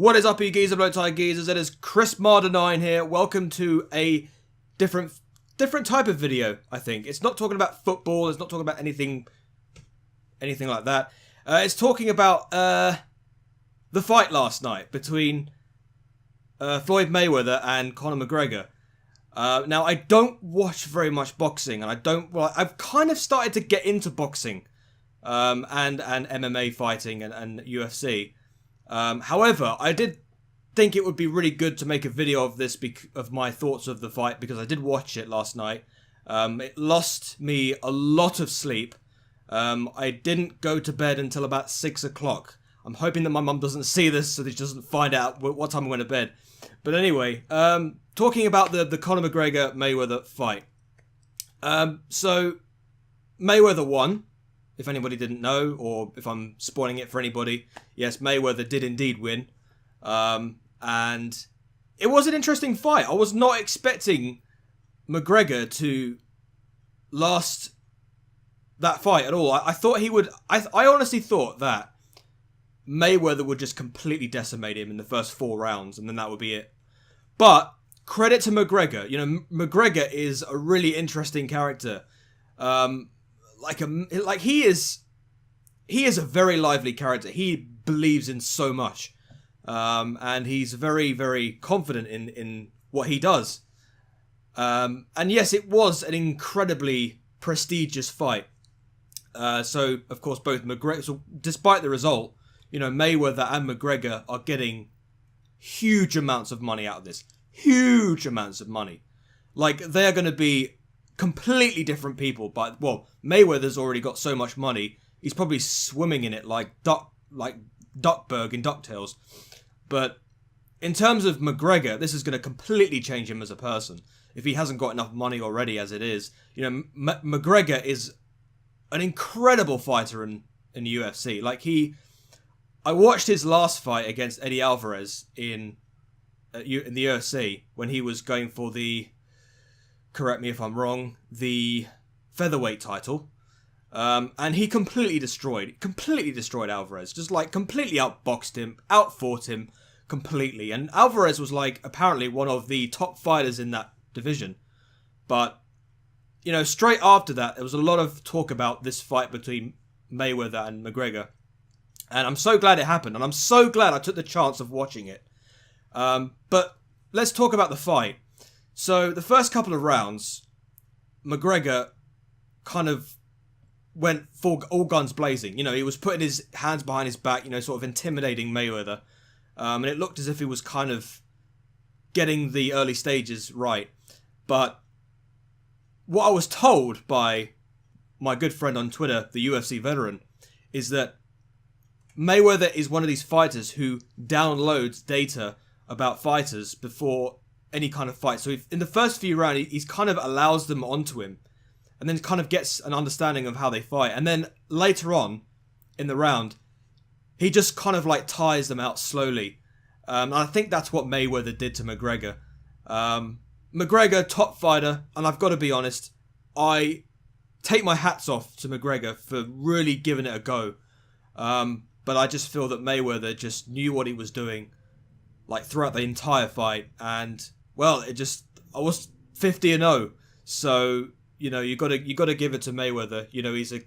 What is up, you geezer, blow tie geezers? It is Chris Marder9 here. Welcome to a different type of video, I think. It's not talking about football. It's not talking about anything like that. It's talking about the fight last night between Floyd Mayweather and Conor McGregor. Now, I don't watch very much boxing, and I've kind of started to get into boxing and MMA fighting and UFC. However, I did think it would be really good to make a video of this of my thoughts of the fight, because I did watch it last night. It lost me a lot of sleep. I didn't go to bed until about 6 o'clock. I'm hoping that my mum doesn't see this so that she doesn't find out what time I went to bed. But anyway, talking about the Conor McGregor Mayweather fight. So Mayweather won. If anybody didn't know, or if I'm spoiling it for anybody, yes, Mayweather did indeed win. And it was an interesting fight. I was not expecting McGregor to last that fight at all. I thought he would... I honestly thought that Mayweather would just completely decimate him in the first 4 rounds, and then that would be it. But credit to McGregor. You know, McGregor is a really interesting character. He is a very lively character. He believes in so much, and he's very, very confident in what he does. And yes, it was an incredibly prestigious fight. So of course, both McGregor. So despite the result, you know, Mayweather and McGregor are getting huge amounts of money out of this. Huge amounts of money. Like, they are going to be completely different people, but Mayweather's already got so much money, he's probably swimming in it like Duckburg in DuckTales. But in terms of McGregor, this is going to completely change him as a person if he hasn't got enough money already as it is. You know, McGregor is an incredible fighter in the UFC. I watched his last fight against Eddie Alvarez in the UFC when he was going for the, correct me if I'm wrong, the featherweight title. And he completely destroyed Alvarez. Just completely outboxed him, outfought him completely. And Alvarez was apparently one of the top fighters in that division. But, you know, straight after that, there was a lot of talk about this fight between Mayweather and McGregor. And I'm so glad it happened. And I'm so glad I took the chance of watching it. But let's talk about the fight. So the first couple of rounds, McGregor kind of went full all guns blazing. You know, he was putting his hands behind his back, you know, sort of intimidating Mayweather. And it looked as if he was kind of getting the early stages right. But what I was told by my good friend on Twitter, the UFC veteran, is that Mayweather is one of these fighters who downloads data about fighters before any kind of fight. So in the first few rounds, he's kind of allows them onto him, and then kind of gets an understanding of how they fight. And then later on in the round, he just kind of tires them out slowly. And I think that's what Mayweather did to McGregor. McGregor, top fighter, and I've got to be honest, I take my hats off to McGregor for really giving it a go. But I just feel that Mayweather just knew what he was doing, throughout the entire fight. And well, I was 50-0. So, you know, you got to give it to Mayweather. You know, he's like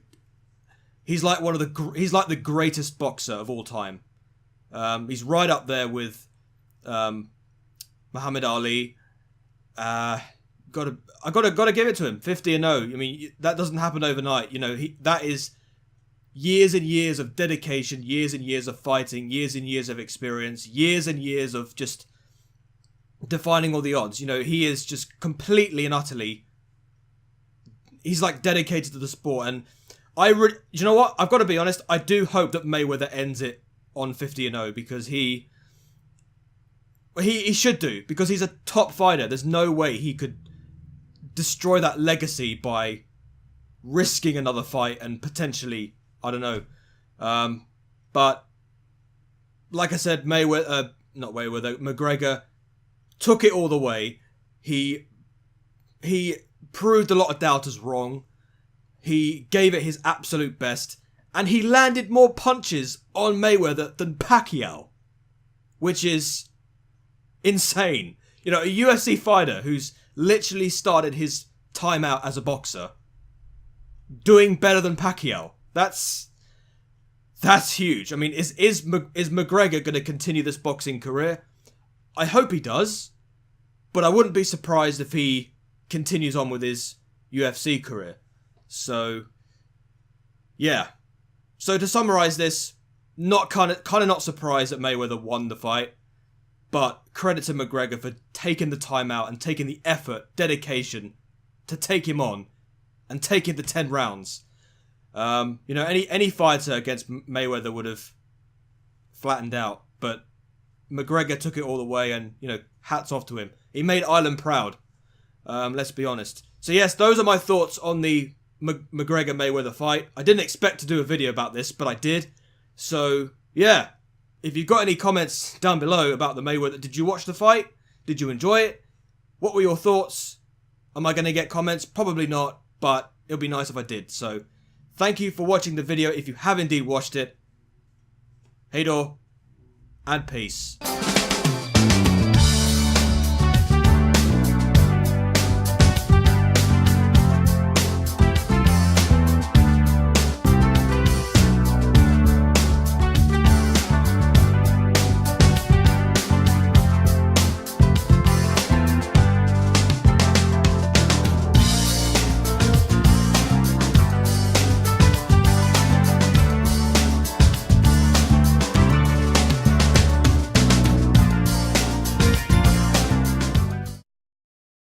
the greatest boxer of all time. He's right up there with Muhammad Ali. I gotta give it to him. 50-0. I mean, that doesn't happen overnight. You know, that is years and years of dedication, years and years of fighting, years and years of experience, years and years of just defining all the odds. You know, he is just completely and utterly, he's dedicated to the sport. And you know what? I've got to be honest. I do hope that Mayweather ends it on 50-0, because he should do, because he's a top fighter. There's no way he could destroy that legacy by risking another fight and potentially, I don't know. But like I said, McGregor took it all the way. He proved a lot of doubters wrong. He gave it his absolute best, and he landed more punches on Mayweather than Pacquiao. which is insane. You know, a UFC fighter who's literally started his time out as a boxer doing better than Pacquiao. That's huge. I mean, is McGregor going to continue this boxing career? I hope he does, but I wouldn't be surprised if he continues on with his UFC career. So, yeah. So to summarize this, kind of not surprised that Mayweather won the fight, but credit to McGregor for taking the time out and taking the effort, dedication to take him on and taking the 10 rounds. You know, any fighter against Mayweather would have flattened out, but McGregor took it all the way, and, you know, hats off to him. He made Ireland proud. Let's be honest. So yes, those are my thoughts on the McGregor-Mayweather fight. I didn't expect to do a video about this, but I did. So, yeah. If you've got any comments down below about the Mayweather, did you watch the fight? Did you enjoy it? What were your thoughts? Am I going to get comments? Probably not, but it'll be nice if I did. So, thank you for watching the video if you have indeed watched it. Hey, and peace.